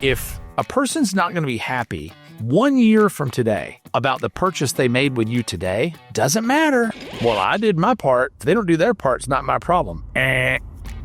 If a person's not going to be happy 1 year from today about the purchase they made with you today, doesn't matter. Well, I did my part. If they don't do their part, it's not my problem.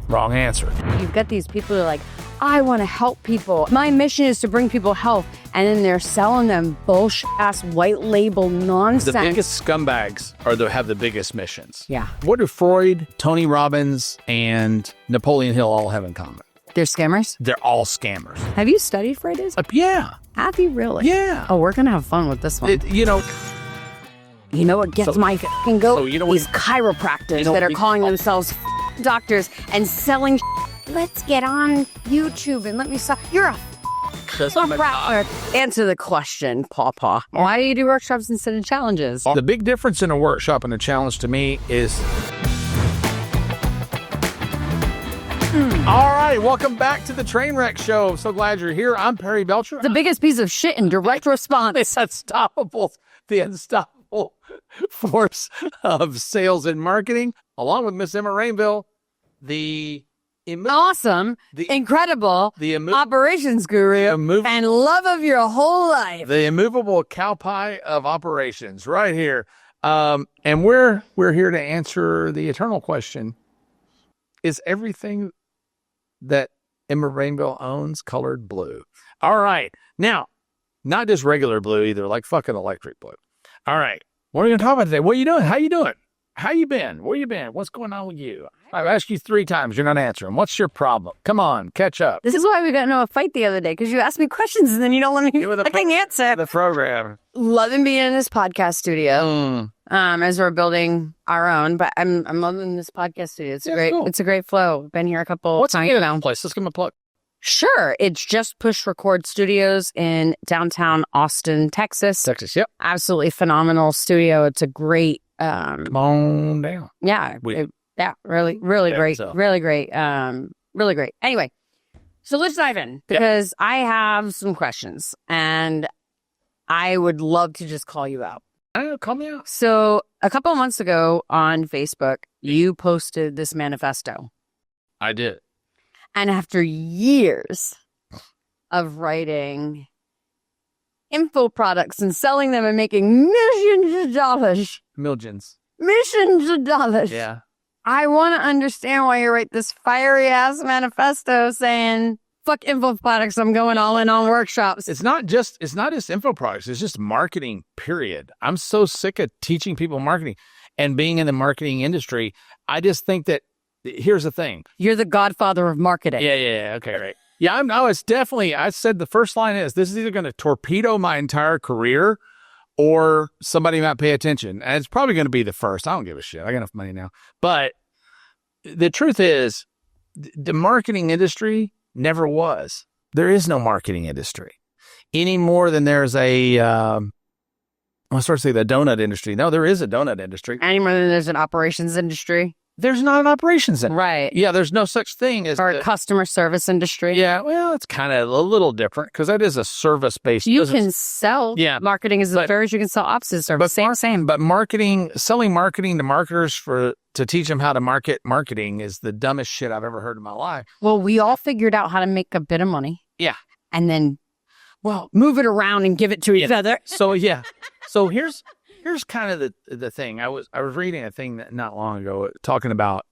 Wrong answer. You've got these people who are like, I want to help people. My mission is to bring people health. And then they're selling them bullshit-ass white label nonsense. The biggest scumbags have the biggest missions. Yeah. What do Freud, Tony Robbins, and Napoleon Hill all have in common? They're scammers? They're all scammers. Have you studied Freud? Yeah. Have you really? Yeah. Oh, we're going to have fun with this one. You know what gets my fucking goat? So you know These chiropractors that are calling themselves doctors and selling. Let's get on YouTube and let me sell. You're a chiropractor. Answer the question, Pawpaw. Why do you do workshops instead of challenges? The big difference in a workshop and a challenge to me is... All right, welcome back to the Trainwreck Show. I'm so glad you're here. I'm Perry Belcher. The biggest piece of shit in direct response. It's the unstoppable force of sales and marketing, along with Miss Emma Rainville, incredible operations guru and love of your whole life. The immovable cow pie of operations, right here. And we're here to answer the eternal question: is everything that Emma Rainville owns colored blue? All right. Now, not just regular blue either, like fucking electric blue. All right. What are we going to talk about today? What are you doing? How you doing? How you been? Where you been? What's going on with you? I've asked you 3 times. You're not answering. What's your problem? Come on, catch up. This is why we got into a fight the other day, because you asked me questions and then you don't let me fucking answer. The program. Loving being in this podcast studio as we're building our own, but I'm loving this podcast studio. It's great. Cool. It's a great flow. Been here a couple times. What's the place? Let's give them a plug. Sure. It's Just Push Record Studios in downtown Austin, Texas. Yep. Absolutely phenomenal studio. It's a great... come on down. Yeah. Really great. So. Really great. Really great. Anyway, so let's dive in because I have some questions and I would love to just call you out. Call me out. So a couple of months ago on Facebook, you posted this manifesto. I did. And after years of writing info products and selling them and making millions of dollars. Millions of dollars. Yeah. I want to understand why you write this fiery ass manifesto saying, fuck info products, I'm going all in on workshops. It's not just info products. It's just marketing, period. I'm so sick of teaching people marketing and being in the marketing industry. I just think that here's the thing. You're the godfather of marketing. Yeah. Okay, right. Yeah, it's definitely, I said the first line is, this is either going to torpedo my entire career or somebody might pay attention. And it's probably going to be the first. I don't give a shit. I got enough money now. But the truth is, the marketing industry never was. There is no marketing industry any more than there's I start to say the donut industry. No, there is a donut industry. Any more than there's an operations industry. There's not an operations industry. Right. Yeah, there's no such thing as... Or a customer service industry. Yeah, well, it's kind of a little different because that is a service-based business. You can sell marketing as fair as you can sell opposite service. Same. But selling marketing to marketers to teach them how to marketing is the dumbest shit I've ever heard in my life. Well, we all figured out how to make a bit of money. Yeah. And then, move it around and give it to each other. So here's kind of the thing. I was reading a thing not long ago talking about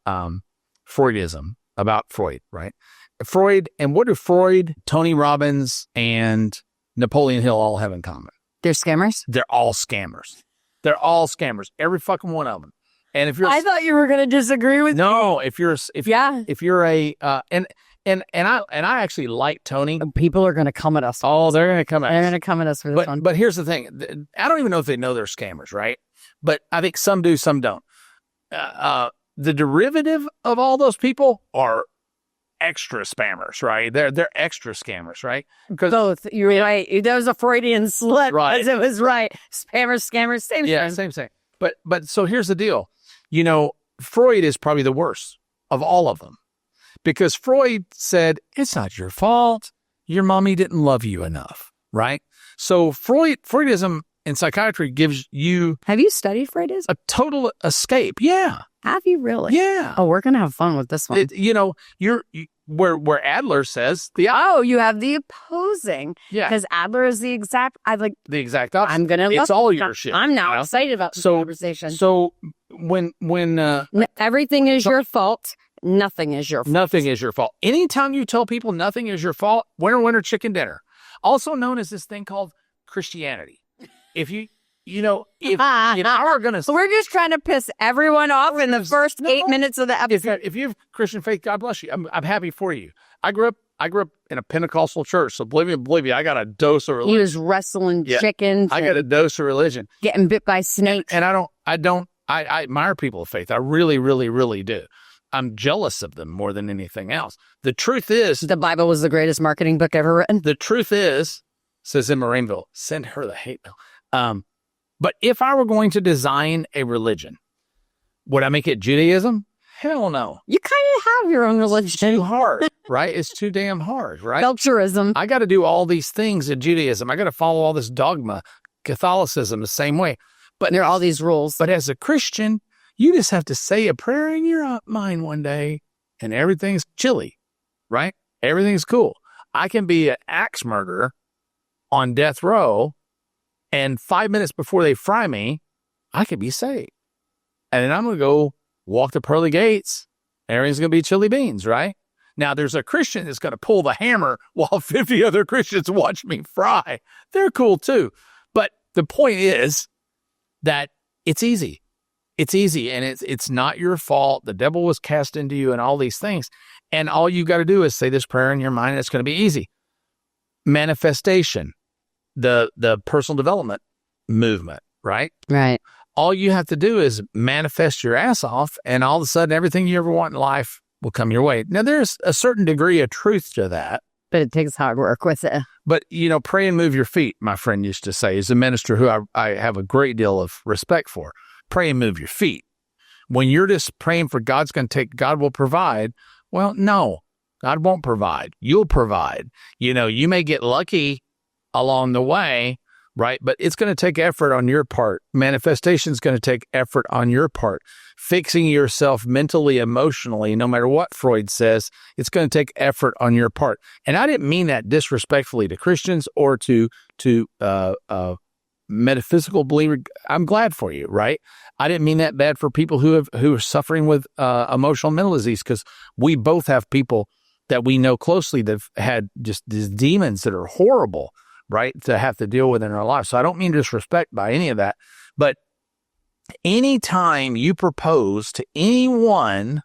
Freudism, about Freud, right? Freud, and what do Freud, Tony Robbins, and Napoleon Hill all have in common? They're scammers? They're all scammers. They're all scammers. Every fucking one of them. And if you're, I thought you were going to disagree with me. No, if you're a and I actually like Tony. People are going to come at us. Oh, they're going to come at us. They're going to come at us for this one. But here's the thing. I don't even know if they know they're scammers, right? But I think some do, some don't. The derivative of all those people are extra spammers, right? They're extra scammers, right? Both. You're right. That was a Freudian slip. Right. It was right. Spammers, scammers, same thing. Yeah, same. But so here's the deal. Freud is probably the worst of all of them. Because Freud said, it's not your fault. Your mommy didn't love you enough, right? So Freudism in psychiatry gives you... Have you studied Freudism? A total escape, yeah. Have you really? Yeah. Oh, we're going to have fun with this one. where Adler says you have the opposing. Yeah. Because Adler is the exact opposite. I'm going to It's all your shit. I'm now excited about this conversation. So when everything is your fault, nothing is your fault. Nothing is your fault. Anytime you tell people nothing is your fault, winner, chicken dinner. Also known as this thing called Christianity. If you are going to... We're just trying to piss everyone off in the first 8 minutes of the episode. If you have Christian faith, God bless you. I'm happy for you. I grew up in a Pentecostal church, so believe me, I got a dose of religion. He was wrestling chickens. I got a dose of religion. Getting bit by snakes. And I admire people of faith. I really, really, really do. I'm jealous of them more than anything else. The truth is... The Bible was the greatest marketing book ever written. The truth is, says Emma Rainville, send her the hate mail. But if I were going to design a religion, would I make it Judaism? Hell no. You kind of have your own religion. It's too hard, right? It's too damn hard, right? Culturism. I got to do all these things in Judaism. I got to follow all this dogma. Catholicism, the same way. But there are all these rules. But as a Christian, you just have to say a prayer in your mind one day and everything's chilly, right? Everything's cool. I can be an axe murderer on death row, and 5 minutes before they fry me, I could be saved. And then I'm going to go walk the pearly gates. Everything's going to be chili beans, right? Now, there's a Christian that's going to pull the hammer while 50 other Christians watch me fry. They're cool too. But the point is that it's easy. It's easy, and it's not your fault. The devil was cast into you and all these things. And all you got to do is say this prayer in your mind, and it's going to be easy. Manifestation, the personal development movement, right? Right. All you have to do is manifest your ass off, and all of a sudden, everything you ever want in life will come your way. Now, there's a certain degree of truth to that. But it takes hard work with it. But, pray and move your feet, my friend used to say. He's a minister who I have a great deal of respect for. Pray and move your feet. When you're just praying for God will provide, well, no, God won't provide. You'll provide. You may get lucky along the way, right? But it's going to take effort on your part. Manifestation is going to take effort on your part. Fixing yourself mentally, emotionally, no matter what Freud says, it's going to take effort on your part. And I didn't mean that disrespectfully to Christians or to metaphysical believer. I'm glad for you, right? I didn't mean that bad for people who are suffering with emotional mental disease, because we both have people that we know closely that have had just these demons that are horrible, right, to have to deal with in our lives. So I don't mean disrespect by any of that, but anytime you propose to anyone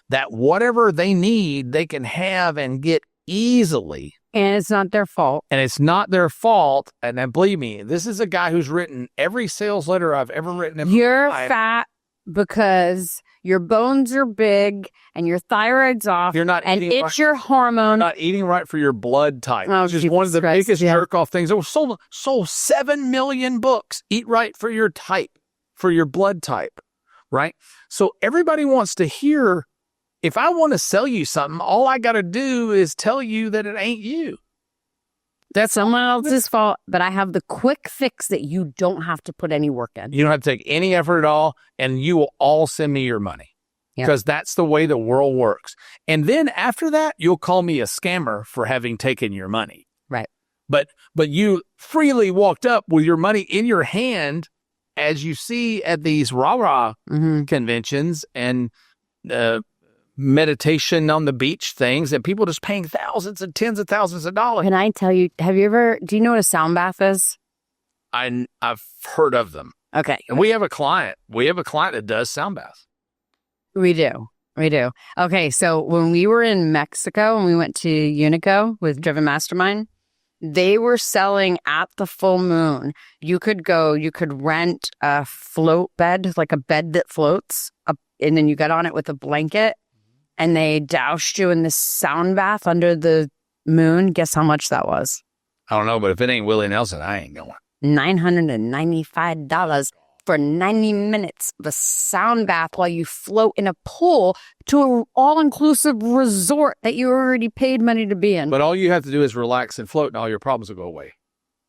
that whatever they need, they can have and get easily. And it's not their fault. And it's not their fault. And then believe me, this is a guy who's written every sales letter I've ever written. You're fat because your bones are big and your thyroid's off. You're not and eating it's your hormone. You're not eating right for your blood type. Oh, which is one of the biggest jerk-off things. It was sold 7 million books. Eat right for your type, for your blood type, right? So everybody wants to hear, if I want to sell you something, all I got to do is tell you that it ain't you. That's someone else's fault, but I have the quick fix that you don't have to put any work in. You don't have to take any effort at all, and you will all send me your money. Because that's the way the world works. And then after that, you'll call me a scammer for having taken your money. Right. But you freely walked up with your money in your hand, as you see at these rah-rah conventions and meditation on the beach things, and people just paying thousands and tens of thousands of dollars. Can I tell you, do you know what a sound bath is? I've heard of them. Okay. And we have a client that does sound baths. We do. Okay. So when we were in Mexico and we went to Unico with Driven Mastermind, they were selling at the full moon. You could rent a float bed, like a bed that floats up, and then you get on it with a blanket. And they doused you in this sound bath under the moon. Guess how much that was? I don't know, but if it ain't Willie Nelson, I ain't going. $995 for 90 minutes of a sound bath while you float in a pool to an all-inclusive resort that you already paid money to be in. But all you have to do is relax and float, and all your problems will go away.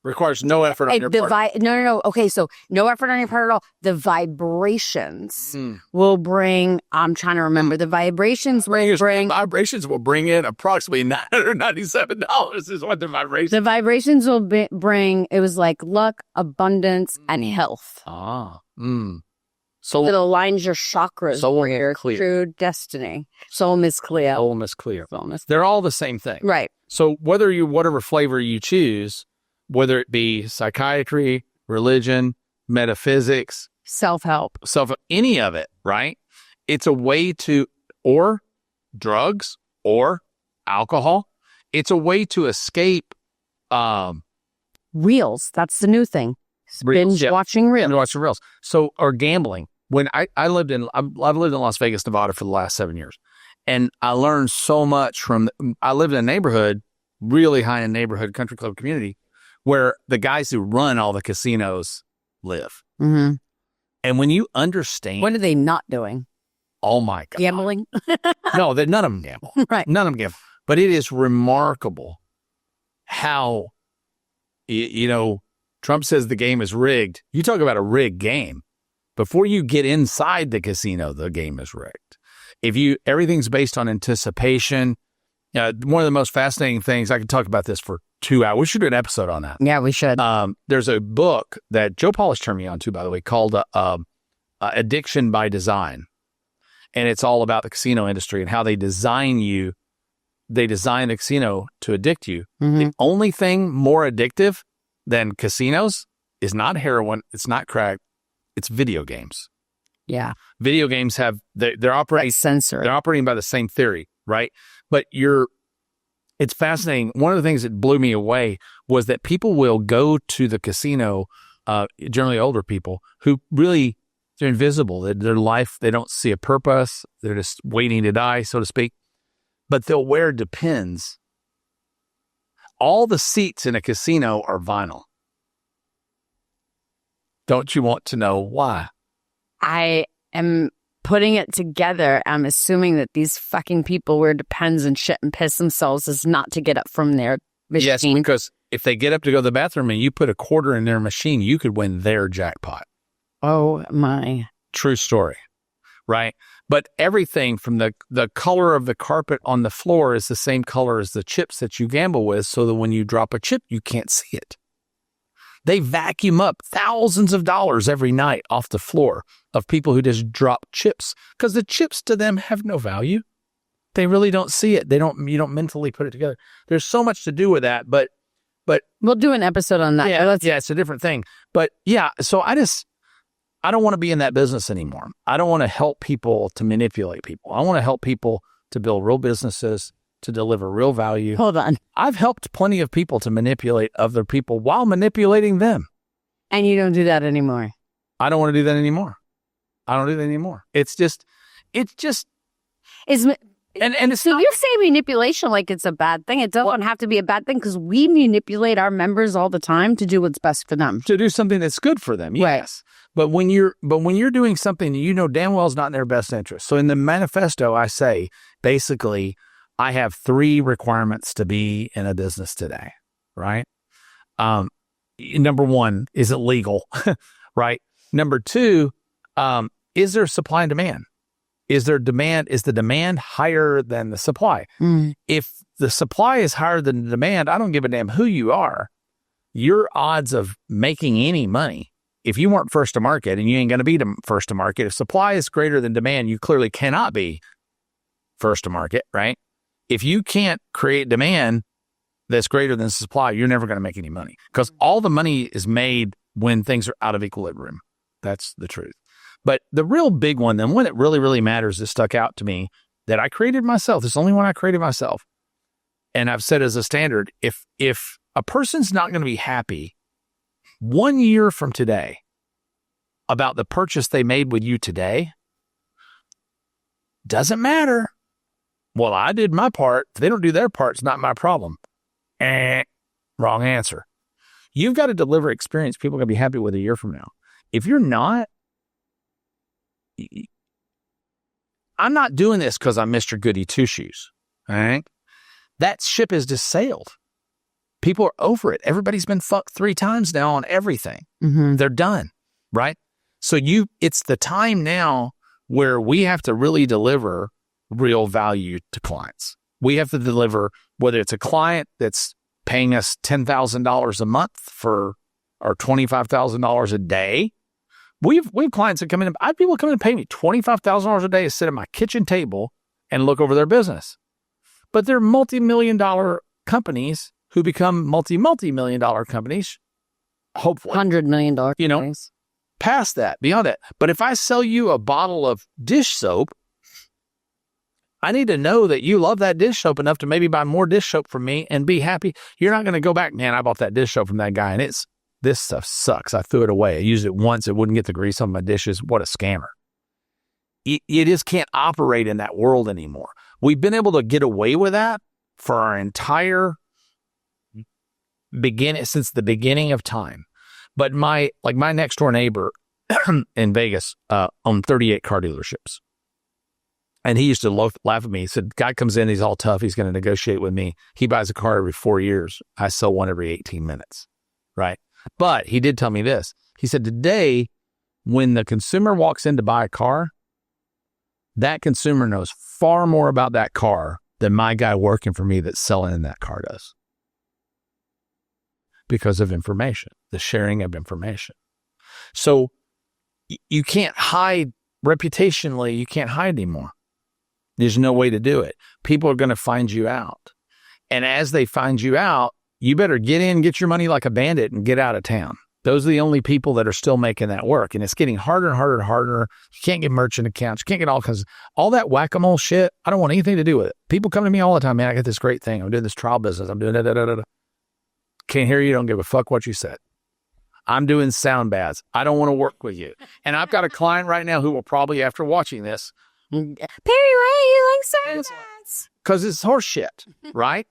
Requires no effort on your part. No. Okay, so no effort on your part at all. The vibrations will bring. I'm trying to remember. The vibrations will bring. Vibrations will bring in approximately $997. Is what the vibrations. The vibrations will bring. It was like luck, abundance, and health. So it aligns your chakras for your true destiny. Soul Miss Cleo. Soul Miss Cleo. They're all the same thing, right? So whatever flavor you choose. Whether it be psychiatry, religion, metaphysics, self-help, any of it, right? It's a way to, or drugs, or alcohol. It's a way to escape. Reels. That's the new thing. Watching reels. So, or gambling. When I've lived in Las Vegas, Nevada for the last 7 years. And I learned so much I lived in a neighborhood, really high-end neighborhood, country club community, where the guys who run all the casinos live. Mm-hmm. And when you understand... What are they not doing? Oh, my God. Gambling? No, none of them gamble. Right. None of them gamble. But it is remarkable how, Trump says the game is rigged. You talk about a rigged game. Before you get inside the casino, the game is rigged. Everything's based on anticipation. One of the most fascinating things, I could talk about this for 2 hours. We should do an episode on that. Yeah, we should. There's a book that Joe Polish turned me on to, by the way, called Addiction by Design. And it's all about the casino industry and how they design the casino to addict you. Mm-hmm. The only thing more addictive than casinos is not heroin, it's not crack, it's video games. Yeah. Video games they're operating sensory. They're operating by the same theory, right? But it's fascinating. One of the things that blew me away was that people will go to the casino, generally older people, who really, they're invisible. Their life, they don't see a purpose. They're just waiting to die, so to speak. But they'll wear Depends. All the seats in a casino are vinyl. Don't you want to know why? I am putting it together. I'm assuming that these fucking people wear Depends and shit and piss themselves is not to get up from their machine. Yes, because if they get up to go to the bathroom and you put a quarter in their machine, you could win their jackpot. Oh, my. True story, right? But everything from the color of the carpet on the floor is the same color as the chips that you gamble with, so that when you drop a chip, you can't see it. They vacuum up thousands of dollars every night off the floor of people who just drop chips, because the chips to them have no value. They really don't see it. You don't mentally put it together. There's so much to do with that, but we'll do an episode on that. Yeah, it's a different thing. But yeah, so I don't want to be in that business anymore. I don't want to help people to manipulate people. I want to help people to build real businesses, to deliver real value. Hold on. I've helped plenty of people to manipulate other people while manipulating them. And you don't do that anymore. I don't want to do that anymore. It's just. And so you're saying manipulation like it's a bad thing. It doesn't have to be a bad thing, because we manipulate our members all the time to do what's best for them. To do something that's good for them, yes. Right. But when you're doing something you know damn well is not in their best interest. So in the manifesto, I say, basically, I have 3 requirements to be in a business today, right? Number 1, is it legal, right? Number 2, is there supply and demand? Is the demand higher than the supply? Mm. If the supply is higher than the demand, I don't give a damn who you are. Your odds of making any money, if you weren't first to market, and you ain't going to be first to market, if supply is greater than demand, you clearly cannot be first to market, right? If you can't create demand that's greater than supply, you're never going to make any money, because all the money is made when things are out of equilibrium. That's the truth. But the real big one, the one that really, really matters, that stuck out to me, that I created myself. It's the only one I created myself. And I've set as a standard, if a person's not going to be happy 1 year from today about the purchase they made with you today, doesn't matter. Well, I did my part. If they don't do their part, it's not my problem. Wrong answer. You've got to deliver experience people are going to be happy with a year from now. If you're not, I'm not doing this because I'm Mr. Goody Two Shoes. All right. That ship has just sailed. People are over it. Everybody's been fucked 3 times now on everything. Mm-hmm. They're done, right? So it's the time now where we have to really deliver real value to clients. We have to deliver, whether it's a client that's paying us $10,000 a month or $25,000 a day. We have clients that come in. I have people come in and pay me $25,000 a day to sit at my kitchen table and look over their business. But they're multi-million-dollar companies who become multi-million-dollar companies. Hopefully, $100 million. Past that, beyond that. But if I sell you a bottle of dish soap, I need to know that you love that dish soap enough to maybe buy more dish soap from me and be happy. You're not going to go back, man, I bought that dish soap from that guy and this stuff sucks. I threw it away. I used it once. It wouldn't get the grease on my dishes. What a scammer. You just can't operate in that world anymore. We've been able to get away with that for our entire since the beginning of time. But my next door neighbor in Vegas owned 38 car dealerships. And he used to laugh at me. He said, guy comes in, he's all tough. He's going to negotiate with me. He buys a car every 4 years. I sell one every 18 minutes. Right. But he did tell me this. He said, today, when the consumer walks in to buy a car, that consumer knows far more about that car than my guy working for me that's selling that car does. Because of information, the sharing of information. So you can't hide reputationally. You can't hide anymore. There's no way to do it. People are going to find you out. And as they find you out, you better get in, get your money like a bandit and get out of town. Those are the only people that are still making that work. And it's getting harder and harder and harder. You can't get merchant accounts. You can't get all that whack-a-mole shit. I don't want anything to do with it. People come to me all the time, man, I got this great thing. I'm doing this trial business. I'm doing da-da-da-da-da. Can't hear you. Don't give a fuck what you said. I'm doing sound baths. I don't want to work with you. And I've got a client right now who will probably, after watching this, Perry, why you like sound baths? Because it's horse shit, right?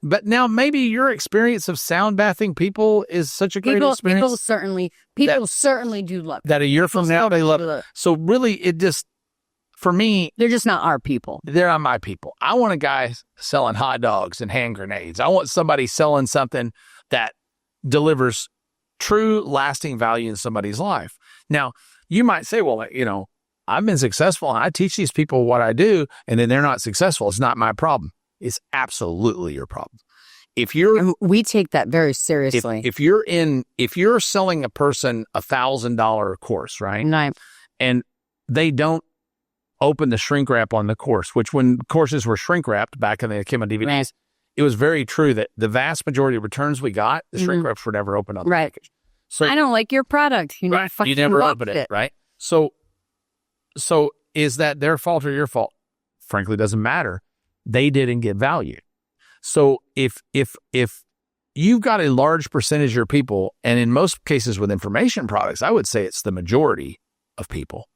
But now maybe your experience of sound bathing people is such a great experience. People certainly do love it. That a year from now, they love it. So really, for me, they're just not our people. They're not my people. I want a guy selling hot dogs and hand grenades. I want somebody selling something that delivers true, lasting value in somebody's life. Now, you might say, well, I've been successful and I teach these people what I do, and then they're not successful. It's not my problem. It's absolutely your problem. We take that very seriously. If you're selling a person $1,000 course, right? Right. And they don't open the shrink wrap on the course, which when courses were shrink wrapped back in the came on DVDs, right. It was very true that the vast majority of returns we got, the shrink wraps were never opened on the package. So I don't like your product. You never open it, right? So is that their fault or your fault? Frankly, it doesn't matter. They didn't get value. So if you've got a large percentage of your people, and in most cases with information products, I would say it's the majority of people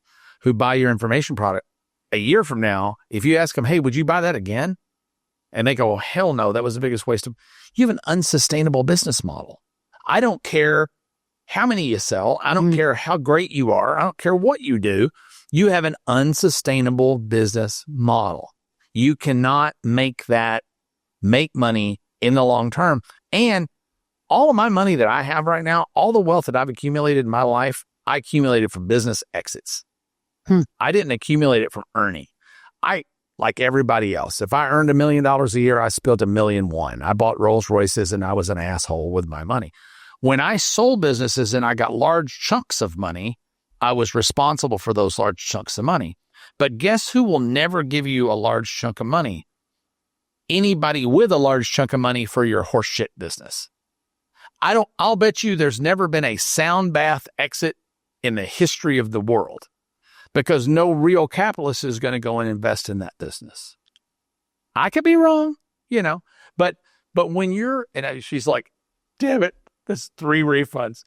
who buy your information product a year from now, if you ask them, hey, would you buy that again? And they go, well, hell no, that was the biggest waste of, you have an unsustainable business model. I don't care how many you sell. I don't care how great you are. I don't care what you do. You have an unsustainable business model. You cannot make money in the long term. And all of my money that I have right now, all the wealth that I've accumulated in my life, I accumulated from business exits. I didn't accumulate it from earning. Like everybody else, if I earned $1 million a year, I spent $1.1 million. I bought Rolls Royces and I was an asshole with my money. When I sold businesses and I got large chunks of money, I was responsible for those large chunks of money. But guess who will never give you a large chunk of money? Anybody with a large chunk of money for your horseshit business. I'll bet you there's never been a sound bath exit in the history of the world, because no real capitalist is going to go and invest in that business. I could be wrong, but when she's like, damn it, that's 3 refunds.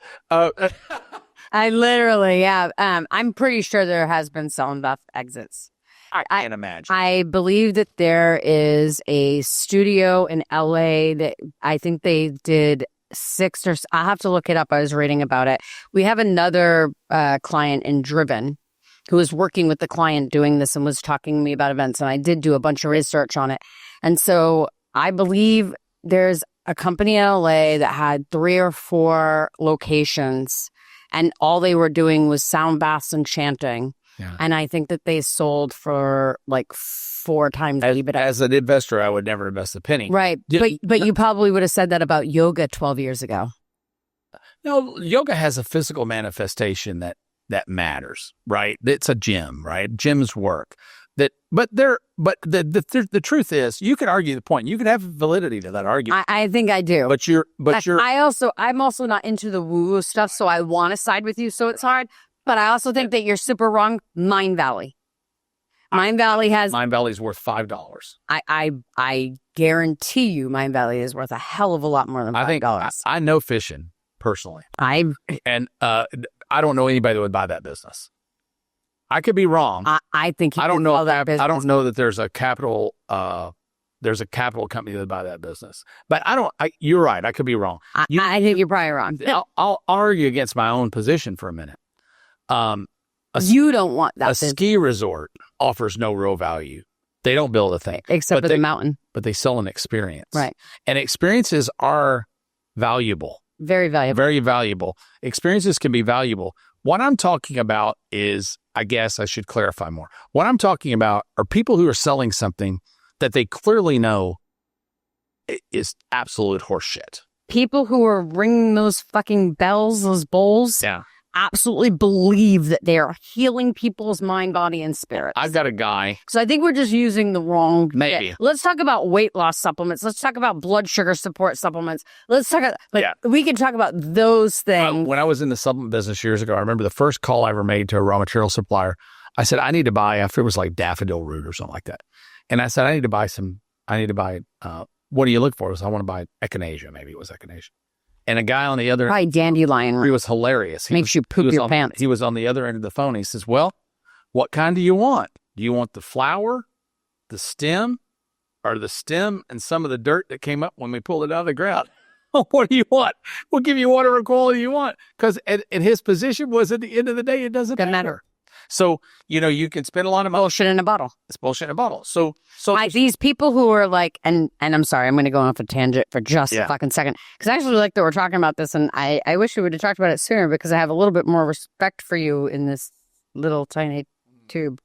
I literally, yeah. I'm pretty sure there has been sound bath exits. I can't imagine. I believe that there is a studio in LA that I think they did 6 or I'll have to look it up. I was reading about it. We have another client in Driven who was working with the client doing this and was talking to me about events. And I did do a bunch of research on it. And so I believe there's a company in LA that had 3 or 4 locations, and all they were doing was sound baths and chanting. Yeah. And I think that they sold for like 4 times EBITDA. As an investor, I would never invest a penny. Right. But you probably would have said that about yoga 12 years ago. No, yoga has a physical manifestation that matters, right? It's a gym, right? Gyms work. But the truth is, you can argue the point. You can have validity to that argument. I think I do. I'm also not into the woo-woo stuff, so I want to side with you, so it's hard. But I also think that you're super wrong. Mind Valley is worth $5. I guarantee you Mind Valley is worth a hell of a lot more than $5. I know fishing personally. I don't know anybody that would buy that business. I could be wrong. I think I don't know that there's a capital company that would buy that business. But you're right. I could be wrong. I think you're probably wrong. I'll argue against my own position for a minute. You don't want that. A ski resort offers no real value. They don't build a thing. Except for the mountain. But they sell an experience. Right. And experiences are valuable. Very valuable. Very valuable. Experiences can be valuable. What I'm talking about is, I guess I should clarify more. What I'm talking about are people who are selling something that they clearly know is absolute horseshit. People who are ringing those fucking bells, those bowls, absolutely believe that they are healing people's mind, body, and spirit. I've got a guy. So I think we're just using the wrong Maybe. shit. Let's talk about weight loss supplements. Let's talk about blood sugar support supplements. Let's talk about, we can talk about those things. When I was in the supplement business years ago, I remember the first call I ever made to a raw material supplier. I said, I need to buy, after it was like daffodil root or something like that. And I said, what do you look for? I want to buy echinacea. Maybe it was echinacea. And a guy on the other... Probably dandelion. He was hilarious. Makes you poop your pants. He was on the other end of the phone. He says, well, what kind do you want? Do you want the flower, the stem, or the stem and some of the dirt that came up when we pulled it out of the ground? What do you want? We'll give you whatever quality you want. Because and his position was, at the end of the day, it doesn't matter. So, you can spend a lot of money. Bullshit in a bottle. It's bullshit in a bottle. So these people who are like, and I'm sorry, I'm going to go off a tangent for just a fucking second. Because I actually like that we're talking about this, and I wish we would have talked about it sooner, because I have a little bit more respect for you in this little tiny tube.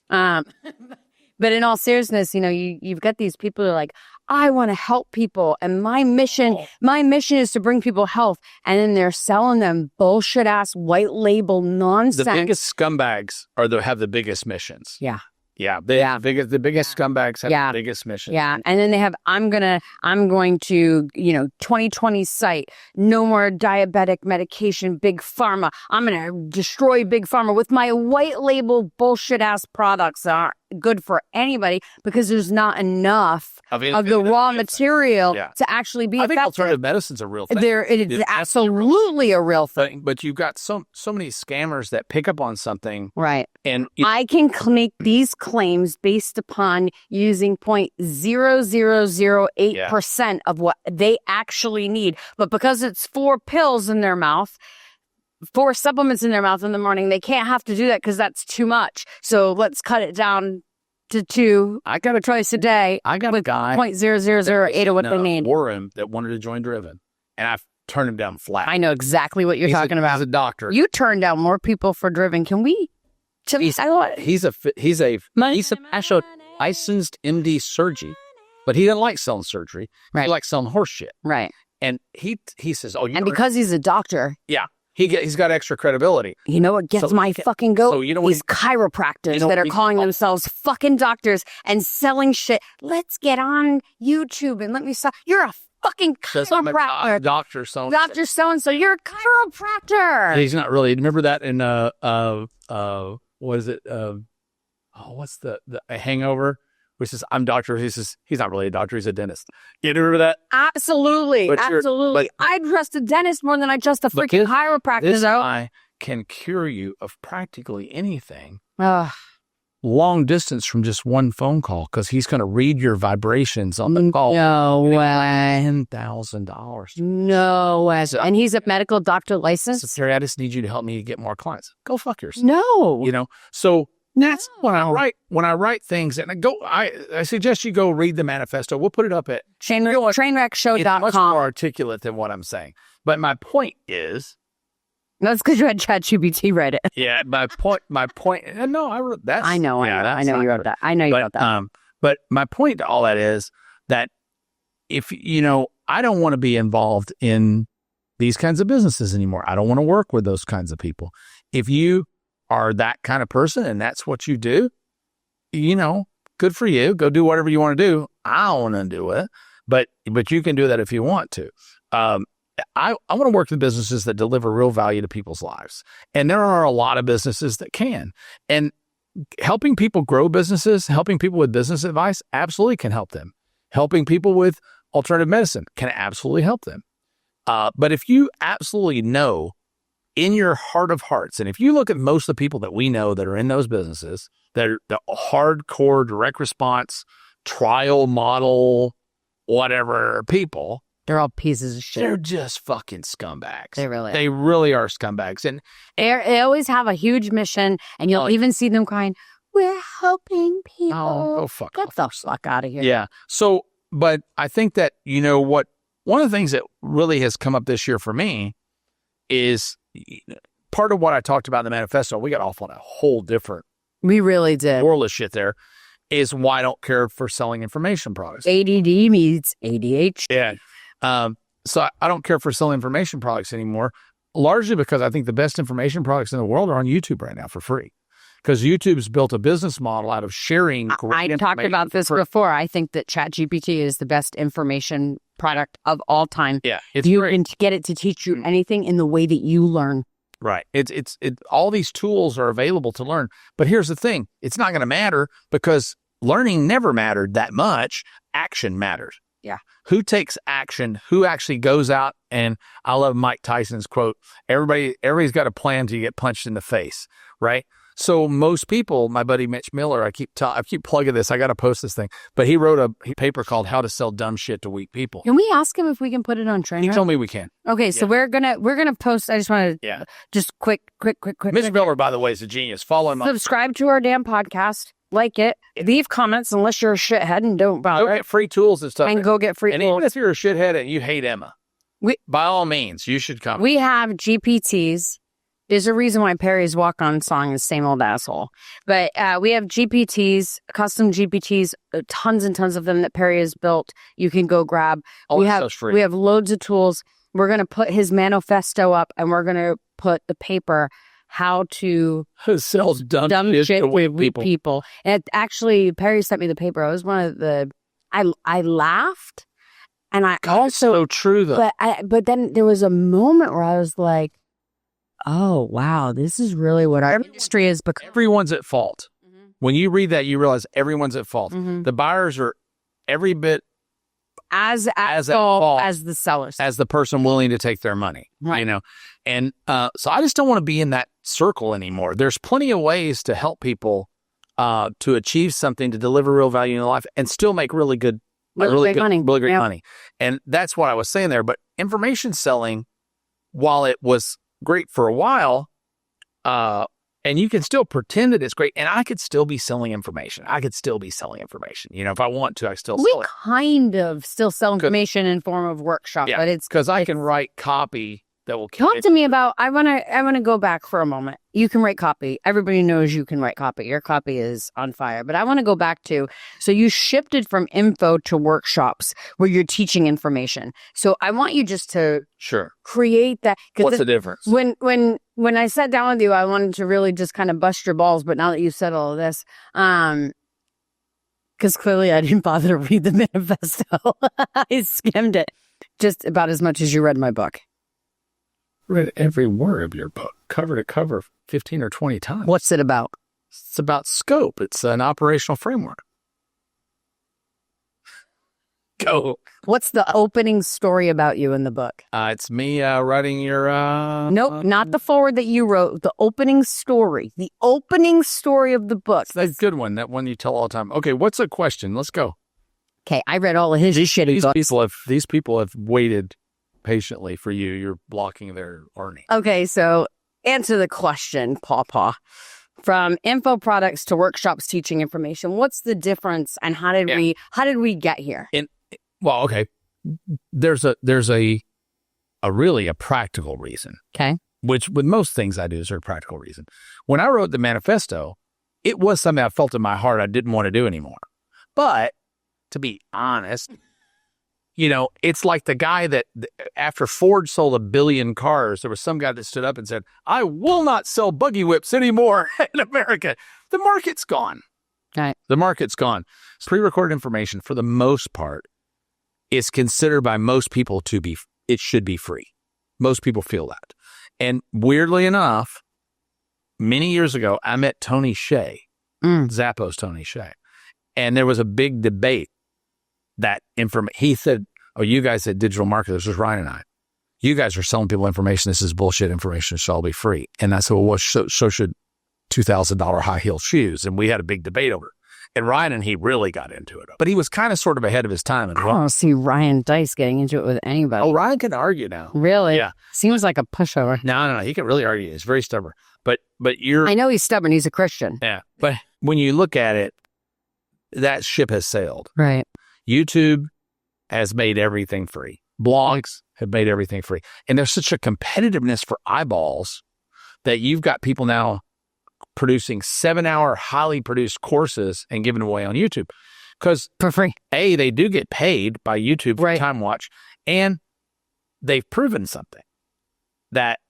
But in all seriousness, you've got these people who are like, I want to help people, and my mission is to bring people health, and then they're selling them bullshit ass white label nonsense. The biggest scumbags have the biggest missions. Yeah. Yeah, the biggest scumbags have the biggest mission. Yeah, and then they have, I'm going to, 2020 site, no more diabetic medication, big pharma. I'm going to destroy big pharma with my white label bullshit ass products that aren't good for anybody, because there's not enough of the raw material to actually be effective. I think alternative medicine's a real thing. It is absolutely a real thing. But you've got so many scammers that pick up on something. Right. And I can make these claims based upon using 0.0008% of what they actually need. But because it's 4 pills in their mouth, 4 supplements in their mouth in the morning, they can't have to do that because that's too much. So let's cut it down to 2. I got twice a day. I got a guy 0.0008 of what they need. Warren that wanted to join Driven, and I've turned him down flat. I know exactly what you're talking about. He's a doctor. You turned down more people for Driven. Can we? He's a actual licensed MD surgeon, but he doesn't like selling surgery. Right. He likes selling horse shit. Right. And he says, and because he's a doctor. Yeah. He's got extra credibility. You know what gets my fucking goat? So these chiropractors that are calling themselves fucking doctors and selling shit. Let's get on YouTube and let me saw. You're a fucking chiropractor. Doctor so-and-so. You're a chiropractor. He's not really. Remember that in what is it? What's the Hangover? Which is, I'm doctor. He says he's not really a doctor. He's a dentist. You remember that? Absolutely. I trust a dentist more than I trust a freaking chiropractor. This guy can cure you of practically anything. Long distance from just one phone call, because he's going to read your vibrations on the call. No way. $10,000. No way. And he's a medical doctor license? So, Terry, I just need you to help me get more clients. Go fuck yourself. No. So That's when I write things, and I suggest you go read the manifesto. We'll put it up at trainwreckshow.com. It's much more articulate than what I'm saying. But my point is, that's because you had ChatGPT write it. Yeah, my point. No, I wrote that. I know you wrote that. I know you wrote that. But my point to all that is that if I don't want to be involved in these kinds of businesses anymore. I don't want to work with those kinds of people. If you are that kind of person and that's what you do, good for you. Go do whatever you want to do. I don't want to do it, but you can do that if you want to. I want to work with businesses that deliver real value to people's lives. And there are a lot of businesses that can. And helping people grow businesses, helping people with business advice absolutely can help them. Helping people with alternative medicine can absolutely help them. But if you absolutely know in your heart of hearts, and if you look at most of the people that we know that are in those businesses, that are the hardcore direct response, trial model, whatever people, they're all pieces of shit. They're just fucking scumbags. They They really are scumbags. And they always have a huge mission, and you'll even see them crying, "We're helping people." Oh, go fuck off. Get the fuck out of here. Yeah. So, but I think that, one of the things that really has come up this year for me is part of what I talked about in the manifesto. We got off on a whole different. We really did. World of shit there. Is why I don't care for selling information products. ADD meets ADHD. Yeah. So I don't care for selling information products anymore, largely because I think the best information products in the world are on YouTube right now for free. Because YouTube's built a business model out of sharing. I talked about this before. I think that ChatGPT is the best information product of all time. Yeah, you can get it to teach you anything in the way that you learn. Right. It's all these tools are available to learn. But here's the thing: it's not going to matter because learning never mattered that much. Action matters. Yeah. Who takes action? Who actually goes out? And I love Mike Tyson's quote: "Everybody's got a plan to get punched in the face." Right. So most people, my buddy Mitch Miller, I keep plugging this. I got to post this thing, but he wrote a paper called "How to Sell Dumb Shit to Weak People." Can we ask him if we can put it on Trainwreck? He told me we can. Okay, so we're gonna post. I just want to just quick. Mitch Miller, by the way, is a genius. Follow him. Subscribe to our damn podcast. Like it. Leave comments unless you're a shithead and don't bother. Go get free tools and stuff. And go get free tools. And even if you're a shithead and you hate Emma, by all means, you should come. We have GPTs. There's a reason why Perry's walk-on song is Same Old Asshole. But we have GPTs, custom GPTs, tons and tons of them that Perry has built. You can go grab. All that stuff's free. We have loads of tools. We're going to put his manifesto up, and we're going to put the paper, how to sell dumb shit with people. And actually, Perry sent me the paper. It was one of the... I laughed, and I also... so true, though. But then there was a moment where I was like, oh, wow, this is really what our industry is. Because everyone's at fault. Mm-hmm. When you read that, you realize everyone's at fault. Mm-hmm. The buyers are every bit as at fault as the sellers. As the person willing to take their money. Right. And so I just don't want to be in that circle anymore. There's plenty of ways to help people to achieve something, to deliver real value in their life, and still make really great money. And that's what I was saying there. But information selling, while it was great for a while, and you can still pretend that it's great, and I could still be selling information. If I want to, I still sell it. We kind of still sell information in form of workshop, but it's because I can write copy that will talk to me about. I want to go back for a moment. You can write copy. Everybody knows you can write copy. Your copy is on fire. But I want to go back to, so you shifted from info to workshops where you're teaching information. So I want you just to create that. What's the difference? When I sat down with you, I wanted to really just kind of bust your balls. But now that you said all of this, because clearly I didn't bother to read the manifesto. I skimmed it just about as much as you read my book. Read every word of your book, cover to cover, 15 or 20 times. What's it about? It's about scope. It's an operational framework. Go. What's the opening story about you in the book? It's me writing your... Nope, not the forward that you wrote. The opening story. The opening story of the book. That's a good one. That one you tell all the time. Okay, what's the question? Let's go. Okay, I read all of his shit. These people have waited patiently for you. You're blocking their earning. Okay, so answer the question, Pawpaw. From info products to workshops teaching information. What's the difference, and how did we get here? Well, okay. There's a really practical reason. Okay. Which with most things I do is a practical reason. When I wrote the manifesto, it was something I felt in my heart I didn't want to do anymore. But to be honest, it's like the guy that after Ford sold 1 billion cars, there was some guy that stood up and said, I will not sell buggy whips anymore in America. The market's gone. Right. The market's gone. Pre-recorded information, for the most part, is considered by most people it should be free. Most people feel that. And weirdly enough, many years ago, I met Tony Hsieh, Zappos Tony Hsieh. And there was a big debate that he said, oh, you guys at Digital Marketers, this was Ryan and I, you guys are selling people information. This is bullshit information. It shall be free. And I said, well, so should $2,000 high heel shoes. And we had a big debate over it. And Ryan and he really got into it. But he was kind of sort of ahead of his time as well. I don't see Ryan Dice getting into it with anybody. Oh, Ryan can argue now. Really? Yeah. Seems like a pushover. No. He can really argue. He's very stubborn. But I know he's stubborn. He's a Christian. Yeah. But when you look at it, that ship has sailed. Right. YouTube has made everything free. Blogs have made everything free. And there's such a competitiveness for eyeballs that you've got people now producing 7-hour highly produced courses and giving away on YouTube. Because for free. They do get paid by YouTube for time watch. And they've proven something. That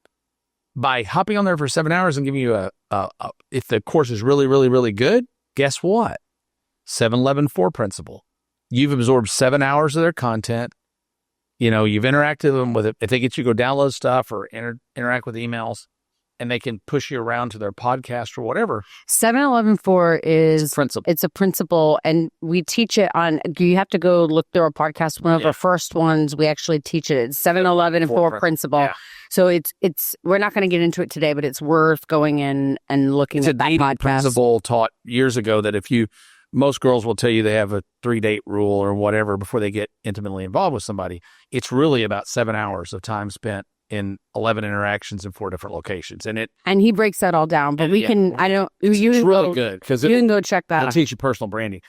by hopping on there for 7 hours and giving you if the course is really, really, really good, guess what? 7-11-4 principle. You've absorbed 7 hours of their content. You've interacted with them with it. If they get you to go download stuff or interact with emails, and they can push you around to their podcast or whatever. 7-11-4 is principle. It's a principle, and we teach it on. You have to go look through our podcast. One of our first ones, we actually teach it. It's 7-11-4 principle. Yeah. So it's. We're not going to get into it today, but it's worth going in and looking at that podcast. Principle taught years ago that most girls will tell you they have a 3-date rule or whatever before they get intimately involved with somebody. It's really about 7 hours of time spent in 11 interactions in 4 different locations. And he breaks that all down, but it's really good because you can go check that out. It'll teach you personal branding.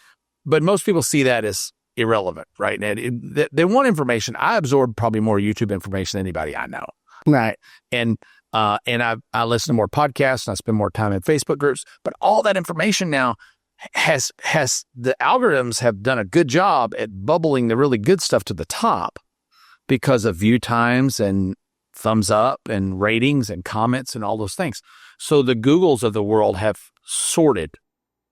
But most people see that as irrelevant, right? And they want information. I absorb probably more YouTube information than anybody I know. Right. And I listen to more podcasts and I spend more time in Facebook groups, but all that information now has the algorithms have done a good job at bubbling the really good stuff to the top because of view times and thumbs up and ratings and comments and all those things. So the Googles of the world have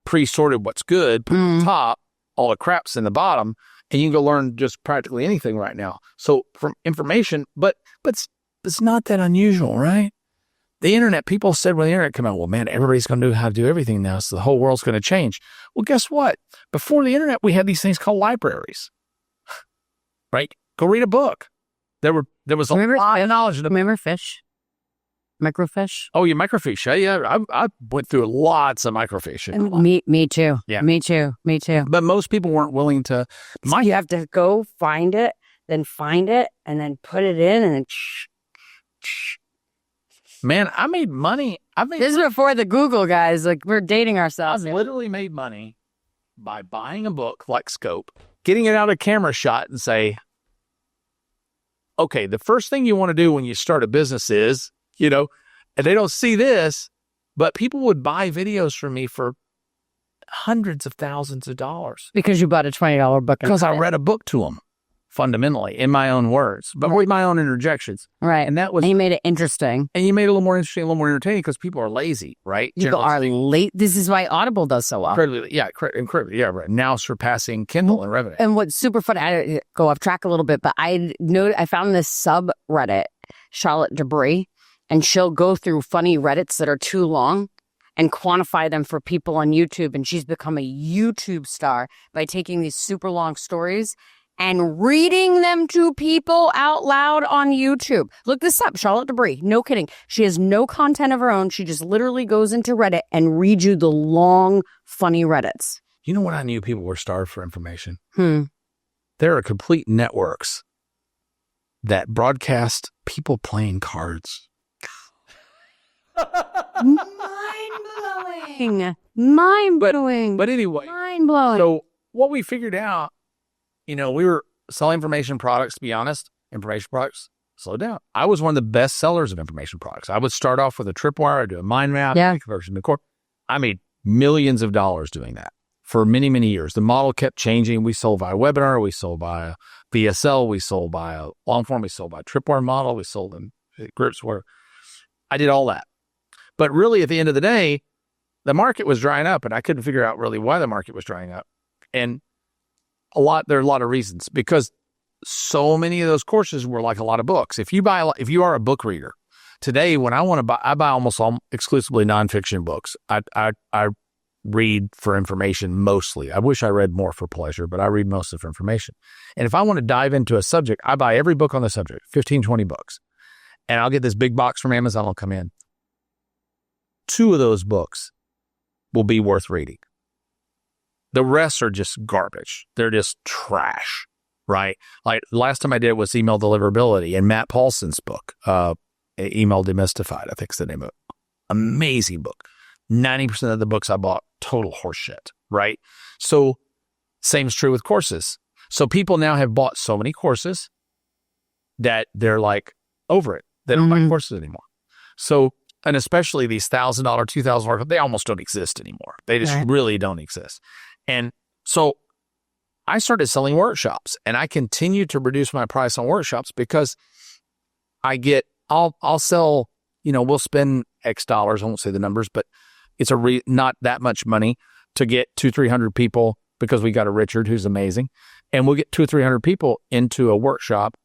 pre-sorted what's good, put on the top, all the crap's in the bottom, and you can go learn just practically anything right now. So from information, but it's not that unusual, right? The internet, people said when the internet came out, well, man, everybody's going to know how to do everything now, so the whole world's going to change. Well, guess what? Before the internet, we had these things called libraries, right? Go read a book. There was a lot of knowledge. Remember fish? Microfish? Oh, yeah, microfiche. Yeah, I went through lots of microfiche. Me too. Yeah. Me too. But most people weren't willing to. You have to go find it, then put it in, and then. Man, I made money. This is before the Google, guys. Like, we're dating ourselves. I've literally made money by buying a book like Scope, getting it out of camera shot and say, okay, the first thing you want to do when you start a business is, and they don't see this, but people would buy videos from me for hundreds of thousands of dollars. Because you bought a $20 book. Because I read a book to them, fundamentally, in my own words, but with my own interjections. Right. And you made it interesting. And you made it a little more interesting, a little more entertaining because people are lazy, right? People are late. This is why Audible does so well. Incredibly. Yeah, right. Now surpassing Kindle in revenue. And what's super fun, I go off track a little bit, but I found this subreddit, Charlotte Debris, and she'll go through funny Reddits that are too long and quantify them for people on YouTube. And she's become a YouTube star by taking these super long stories and reading them to people out loud on YouTube. Look this up, Charlotte Debris. No kidding. She has no content of her own. She just literally goes into Reddit and reads you the long, funny Reddits. You know what I knew people were starved for information? There are complete networks that broadcast people playing cards. Mind Mind-blowing. But anyway. Mind-blowing. So what we figured out, we were selling information products, to be honest. Information products, slow down. I was one of the best sellers of information products. I would start off with a tripwire, I'd do a mind map, conversion to core. I made millions of dollars doing that for many, many years. The model kept changing. We sold via webinar, we sold via VSL, we sold via long form, we sold by tripwire model, we sold in groups where I did all that. But really, at the end of the day, the market was drying up, and I couldn't figure out really why the market was drying up. And there are a lot of reasons, because so many of those courses were like a lot of books. If you are a book reader today, when I want to buy, I buy almost exclusively nonfiction books. I read for information mostly. I wish I read more for pleasure, but I read mostly for information. And if I want to dive into a subject, I buy every book on the subject, 15, 20 books. And I'll get this big box from Amazon, will come in. 2 of those books will be worth reading. The rest are just garbage. They're just trash, right? Like last time I did it was email deliverability, and Matt Paulson's book, Email Demystified, I think is the name of it. Amazing book. 90% of the books I bought, total horseshit, right? So same is true with courses. So people now have bought so many courses that they're like over it. They don't buy courses anymore. So, and especially these $1,000, $2,000, they almost don't exist anymore. They just really don't exist. And so I started selling workshops, and I continue to reduce my price on workshops because I'll sell, we'll spend X dollars. I won't say the numbers, but it's not that much money to get 200-300 people, because we got a Richard who's amazing, and we'll get 200 or 300 people into a workshop,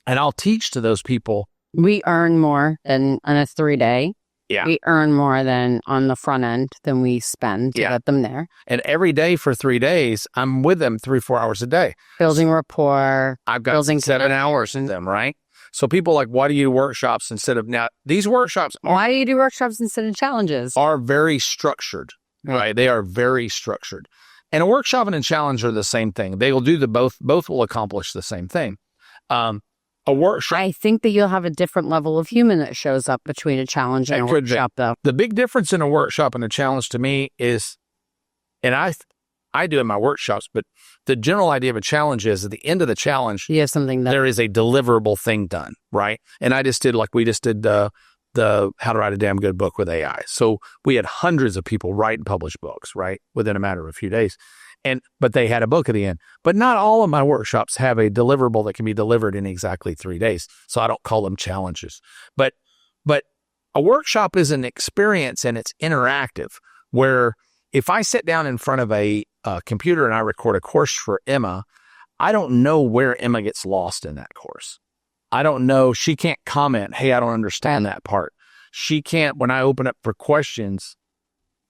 and I'll teach to those people. We earn more than on a 3-day. Yeah. We earn more than on the front end than we spend to get them there. And every day for 3 days, I'm with them 3-4 hours a day. Building rapport. I've got 7 hours in them, right? So people are like, why do you do workshops instead of now? These workshops why do you do workshops instead of challenges? Are very structured, right? They are very structured. And a workshop and a challenge are the same thing. They will do both will accomplish the same thing. A workshop. I think that you'll have a different level of human that shows up between a challenge and a workshop, though. The big difference in a workshop and a challenge to me is, and I do in my workshops, but the general idea of a challenge is at the end of the challenge, you have something that there is a deliverable thing done, right? And we just did the How to Write a Damn Good Book with AI. So we had hundreds of people write and publish books, right, within a matter of a few days. But they had a book at the end. But not all of my workshops have a deliverable that can be delivered in exactly 3 days. So I don't call them challenges. But a workshop is an experience, and it's interactive, where if I sit down in front of a computer and I record a course for Emma, I don't know where Emma gets lost in that course. I don't know. She can't comment, hey, I don't understand that part. She can't, when I open up for questions,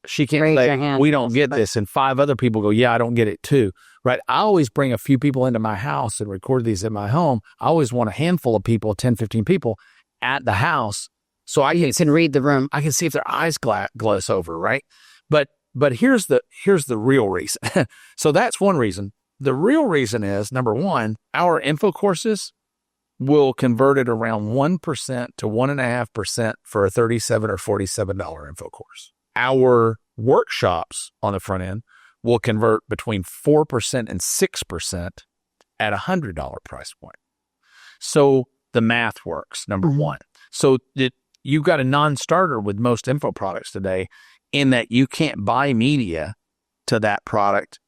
she can't say, we don't get this. And 5 other people go, yeah, I don't get it too. Right. I always bring a few people into my house and record these at my home. I always want a handful of people, 10, 15 people at the house. So I can read the room. I can see if their eyes glaze over. Right. But here's the real reason. So that's one reason. The real reason is, number one, our info courses will convert at around 1% to 1.5% for a $37 or $47 info course. Our workshops on the front end will convert between 4% and 6% at $100 price point. So the math works, number one. So you've got a non-starter with most info products today, in that you can't buy media to that product.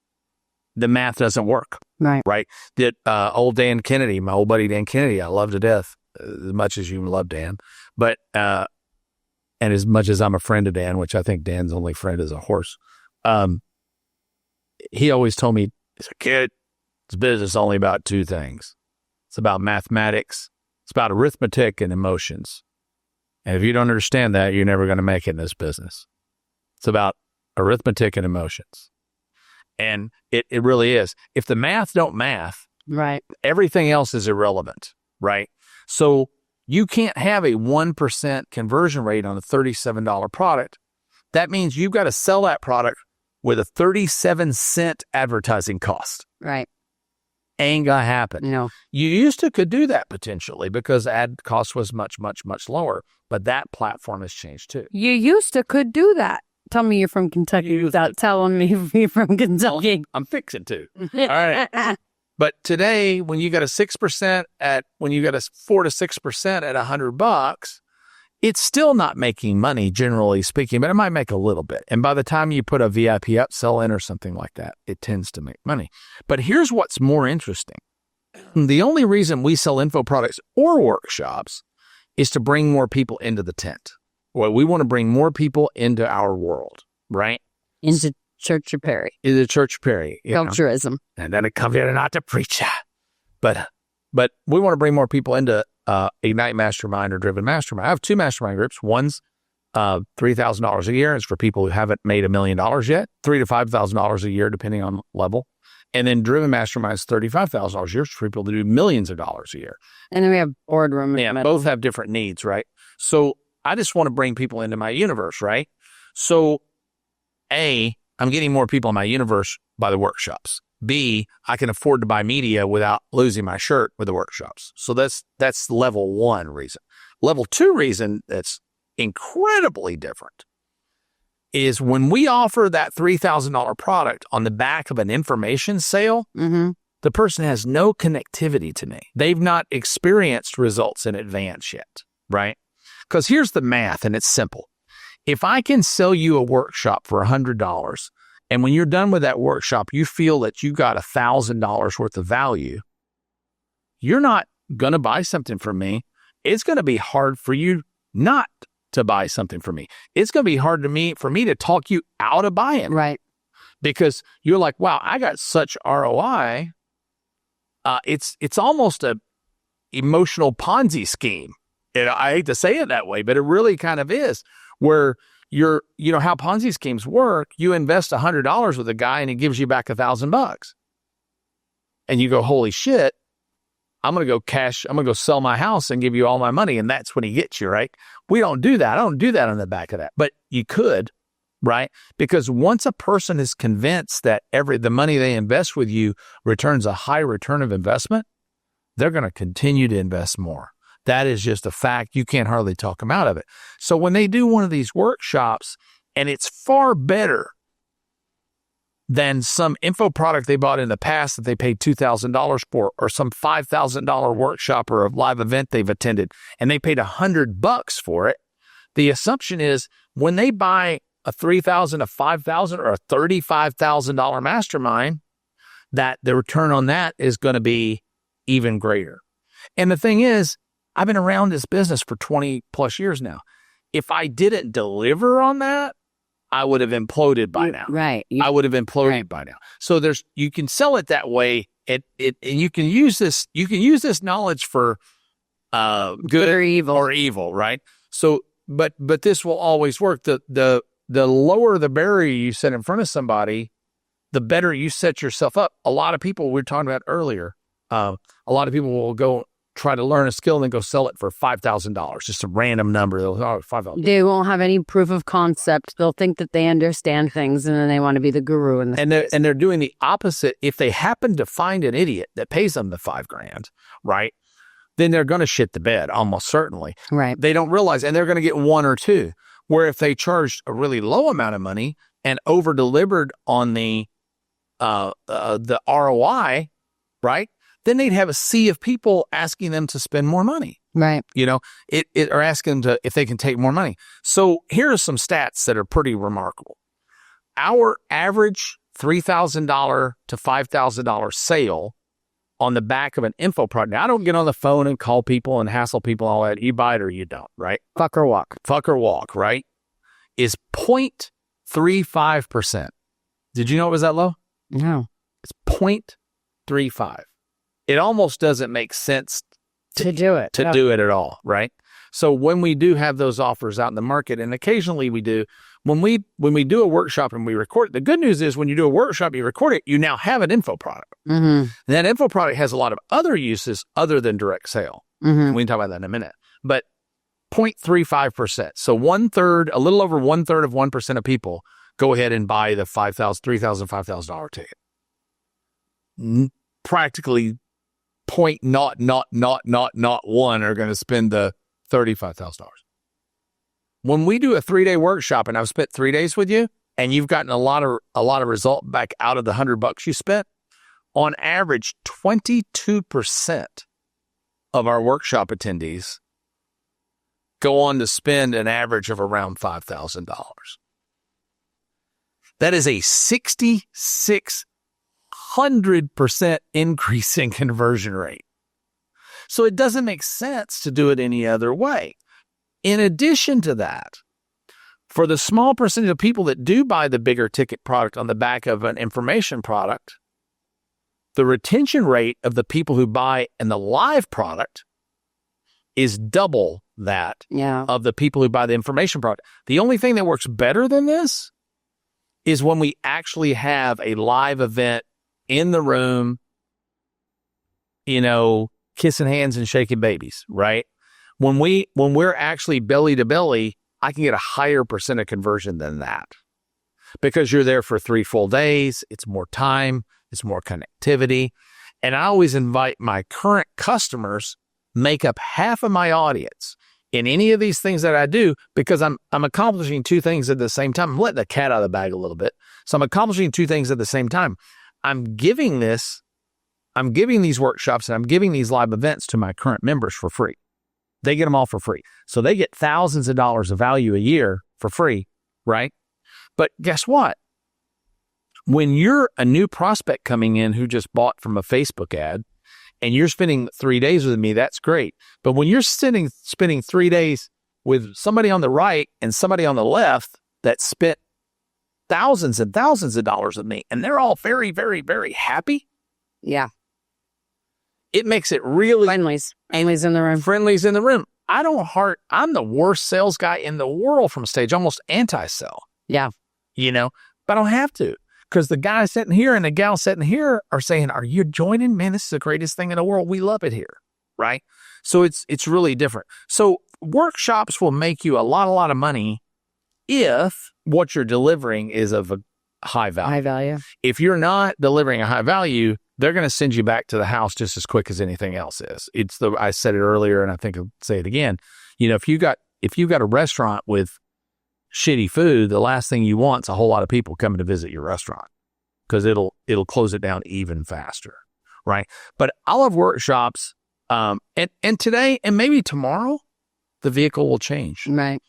The math doesn't work. Right. That old Dan Kennedy, my old buddy Dan Kennedy, I love to death, as much as you love Dan. But and as much as I'm a friend of Dan, which I think Dan's only friend is a horse, he always told me, as a kid, this business is only about 2 things. It's about mathematics, it's about arithmetic, and emotions. And if you don't understand that, you're never going to make it in this business. It's about arithmetic and emotions. And it really is. If the math don't math, right, everything else is irrelevant, right? So you can't have a 1% conversion rate on a $37 product. That means you've got to sell that product with a 37-cent advertising cost. Right. Ain't gonna happen. No. You used to could do that potentially because ad cost was much, much, much lower. But that platform has changed too. You used to could do that. Tell me you're from Kentucky without telling me you're from Kentucky. I'm fixing to. All right. But today, when you got a 6% when you got a 4 to 6% at $100, it's still not making money, generally speaking, but it might make a little bit. And by the time you put a VIP upsell in or something like that, it tends to make money. But here's what's more interesting. The only reason we sell info products or workshops is to bring more people into the tent. Well, we want to bring more people into our world, right? Into Church of Perry. Into Church of Perry. Culturism. And then it comes here not to preach. But we want to bring more people into Ignite Mastermind or Driven Mastermind. I have 2 mastermind groups. One's $3,000 a year. It's for people who haven't made $1 million yet. $3,000 to $5,000 a year, depending on level. And then Driven Mastermind is $35,000 a year for people to do millions of dollars a year. And then we have boardroom. Yeah, both have different needs, right? So I just want to bring people into my universe, right? So A, I'm getting more people in my universe by the workshops. B, I can afford to buy media without losing my shirt with the workshops. So that's level 1 reason. Level 2 reason that's incredibly different is when we offer that $3,000 product on the back of an information sale, the person has no connectivity to me. They've not experienced results in advance yet, right? Because here's the math, and it's simple. If I can sell you a workshop for $100, and when you're done with that workshop, you feel that you got $1,000 worth of value, you're not going to buy something from me. It's going to be hard for you not to buy something from me. It's going to be hard for me to talk you out of buying. Right. Because you're like, wow, I got such ROI. It's almost a emotional Ponzi scheme. I hate to say it that way, but it really kind of is, where you know how Ponzi schemes work. You invest $100 with a guy and he gives you back $1,000. And you go, holy shit, I'm going to go sell my house and give you all my money. And that's when he gets you, right? We don't do that. I don't do that on the back of that, but you could, right? Because once a person is convinced that the money they invest with you returns a high return of investment, they're going to continue to invest more. That is just a fact. You can't hardly talk them out of it. So when they do one of these workshops, and it's far better than some info product they bought in the past that they paid $2,000 for, or some $5,000 workshop or a live event they've attended, and they paid $100 for it, the assumption is when they buy a $3,000, a $5,000, or a $35,000 mastermind, that the return on that is going to be even greater. And the thing is, I've been around this business for 20 plus years now. If I didn't deliver on that, I would have imploded by now. Right. I would have imploded by now. So you can sell it that way. And you can use this knowledge for good or evil, right? So, but this will always work. The lower the barrier you set in front of somebody, the better you set yourself up. A lot of people we were talking about earlier, a lot of people will go try to learn a skill and then go sell it for $5,000, just a random number. $5,000. They won't have any proof of concept. They'll think that they understand things, and then they want to be the guru. And they're doing the opposite. If they happen to find an idiot that pays them the $5,000, right, then they're going to shit the bed almost certainly. Right. They don't realize, and they're going to get 1 or 2. Where if they charged a really low amount of money and over delivered on the ROI, right, then they'd have a sea of people asking them to spend more money. Right. You know, or asking them if they can take more money. So here are some stats that are pretty remarkable. Our average $3,000 to $5,000 sale on the back of an info product. Now, I don't get on the phone and call people and hassle people and all that. You buy it or you don't, right? Fuck or walk. Fuck or walk, right? Is 0.35%. Did you know it was that low? No. It's 0.35. It almost doesn't make sense to do it. Do it at all, right? So when we do have those offers out in the market, and occasionally we do, when we do a workshop and we record it, the good news is when you do a workshop, you record it, you now have an info product. Mm-hmm. And that info product has a lot of other uses other than direct sale. Mm-hmm. We can talk about that in a minute. But 0.35%. So a little over 1/3 of 1% of people go ahead and buy the $5,000, $3,000, $5,000 ticket. practically point not one are going to spend the $35,000. When we do a 3-day workshop and I've spent 3 days with you and you've gotten a lot of result back out of the $100 you spent, on average, 22% of our workshop attendees go on to spend an average of around $5,000. That is a 6,600% increase in conversion rate. So it doesn't make sense to do it any other way. In addition to that, for the small percentage of people that do buy the bigger ticket product on the back of an information product, the retention rate of the people who buy in the live product is double that of the people who buy the information product. The only thing that works better than this is when we actually have a live event in the room, kissing hands and shaking babies, right? When we're actually belly to belly, I can get a higher percent of conversion than that because you're there for 3 full days. It's more time. It's more connectivity. And I always invite my current customers make up half of my audience in any of these things that I do because I'm accomplishing 2 things at the same time. I'm letting the cat out of the bag a little bit. So I'm accomplishing 2 things at the same time. I'm giving these workshops and I'm giving these live events to my current members for free. They get them all for free. So they get thousands of dollars of value a year for free, right? But guess what? When you're a new prospect coming in who just bought from a Facebook ad and you're spending 3 days with me, that's great. But when you're spending 3 days with somebody on the right and somebody on the left that spent thousands and thousands of dollars with me and they're all very, very, very happy. Yeah. It makes it really friendlies in the room. Friendlies in the room. I'm the worst sales guy in the world from stage, almost anti-sell. Yeah. But I don't have to because the guy sitting here and the gal sitting here are saying, are you joining? Man, this is the greatest thing in the world. We love it here. Right. So it's really different. So workshops will make you a lot of money if what you're delivering is of a high value. High value. If you're not delivering a high value, they're going to send you back to the house just as quick as anything else is. I said it earlier, and I think I'll say it again. If you got a restaurant with shitty food, the last thing you want is a whole lot of people coming to visit your restaurant because it'll close it down even faster, right? But I'll have workshops, and today and maybe tomorrow, the vehicle will change. Right.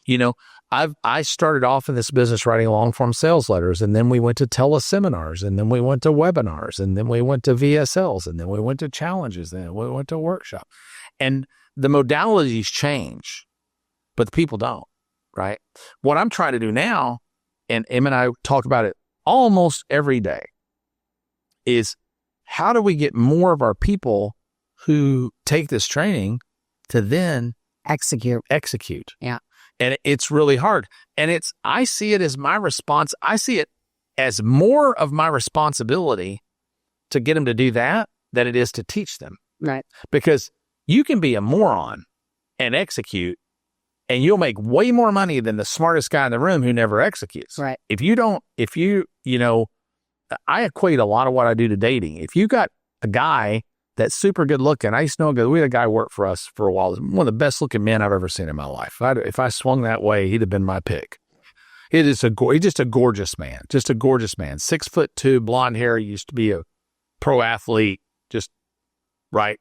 I started off in this business writing long form sales letters, and then we went to teleseminars, and then we went to webinars, and then we went to VSLs, and then we went to challenges, and then we went to workshop. And the modalities change, but the people don't, right? What I'm trying to do now, and Em and I talk about it almost every day, is how do we get more of our people who take this training to then execute. Yeah. And it's really hard. And I see it as my response. I see it as more of my responsibility to get them to do that than it is to teach them. Right. Because you can be a moron and execute, and you'll make way more money than the smartest guy in the room who never executes. Right. I equate a lot of what I do to dating. If you got a guy that's super good looking. I used to know we had a guy work for us for a while. One of the best looking men I've ever seen in my life. If I swung that way, he'd have been my pick. He's just a gorgeous man. 6'2", blonde hair. He used to be a pro athlete. Just right.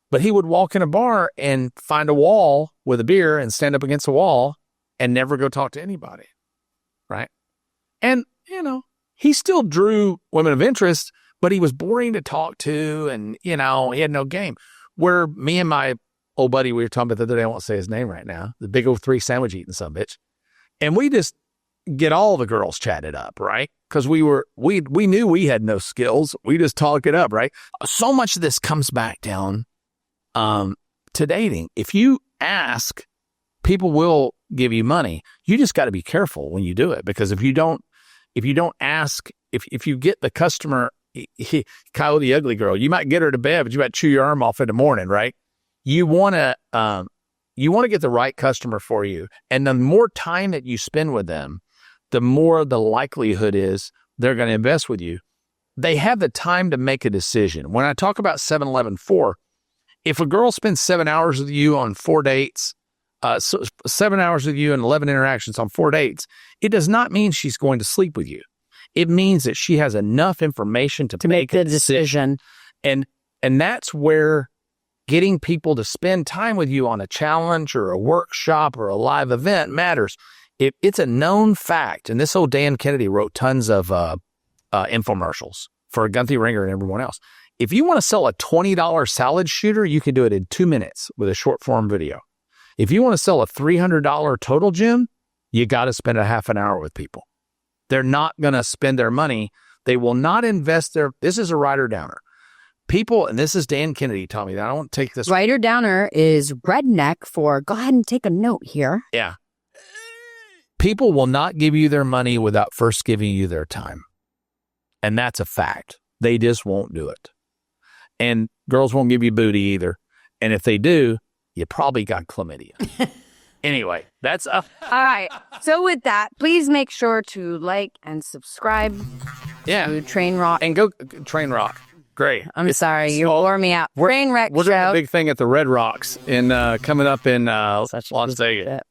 But he would walk in a bar and find a wall with a beer and stand up against a wall and never go talk to anybody. Right. And, he still drew women of interest, but he was boring to talk to, and, he had no game. Where me and my old buddy, we were talking about the other day, I won't say his name right now, the big old 3 sandwich eating sumbitch, and we just get all the girls chatted up, right? Because we knew we had no skills. We just talk it up, right? So much of this comes back down to dating. If you ask, people will give you money. You just got to be careful when you do it, because if you don't ask, if you get the customer, Kyle the ugly girl, you might get her to bed, but you might chew your arm off in the morning, right? You want to get the right customer for you. And the more time that you spend with them, the more the likelihood is they're going to invest with you. they have the time to make a decision. When I talk about 7-11-4, if a girl spends 7 hours with you on 4 dates, 7 hours with you and 11 interactions on 4 dates, it does not mean she's going to sleep with you. It means that she has enough information to make the decision. And that's where getting people to spend time with you on a challenge or a workshop or a live event matters. It's a known fact. And this old Dan Kennedy wrote tons of infomercials for Gunther Ringer and everyone else. If you want to sell a $20 salad shooter, you can do it in 2 minutes with a short form video. If you want to sell a $300 total gym, you got to spend a half an hour with people. They're not going to spend their money. They will not invest this is a writer downer. People, and this is Dan Kennedy taught me that. I don't take this. Writer downer is redneck for, go ahead and take a note here. Yeah. People will not give you their money without first giving you their time. And that's a fact. They just won't do it. And girls won't give you booty either. And if they do, you probably got chlamydia. Anyway, that's all right. So with that, please make sure to like and subscribe to Train Rock. And go Train Rock. Great. I'm sorry, you wore me out. Train Wreck We're Show. doing a big thing at the Red Rocks coming up in Las Vegas.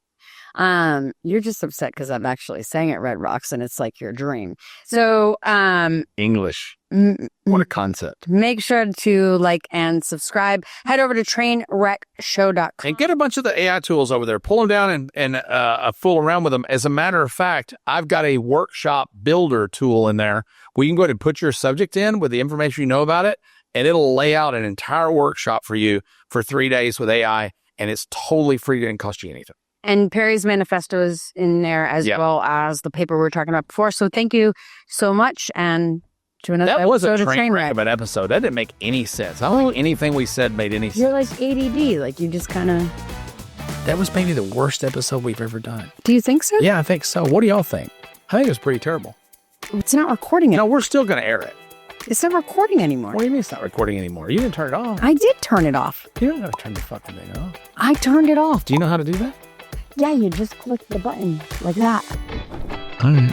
You're just upset because I'm actually saying it Red Rocks and it's like your dream. So English. What a concept. Make sure to like and subscribe. Head over to trainwreckshow.com. And get a bunch of the AI tools over there. Pull them down and fool around with them. As a matter of fact, I've got a workshop builder tool in there where you can go ahead and put your subject in with the information you know about it, and it'll lay out an entire workshop for you for 3 days with AI, and it's totally free. It didn't cost you anything. And Perry's manifesto is in there as well as the paper we were talking about before. So thank you so much. And to another that was a episode of train wreck of an episode. That didn't make any sense. I don't think anything we said made any sense. You're like ADD. Like you just kind of... That was maybe the worst episode we've ever done. Do you think so? Yeah, I think so. What do y'all think? I think it was pretty terrible. It's not recording it. No, we're still going to air it. It's not recording anymore. What do you mean it's not recording anymore? You didn't turn it off. I did turn it off. You don't know how to turn the fucking thing off. I turned it off. Do you know how to do that? Yeah, you just click the button like that. All right.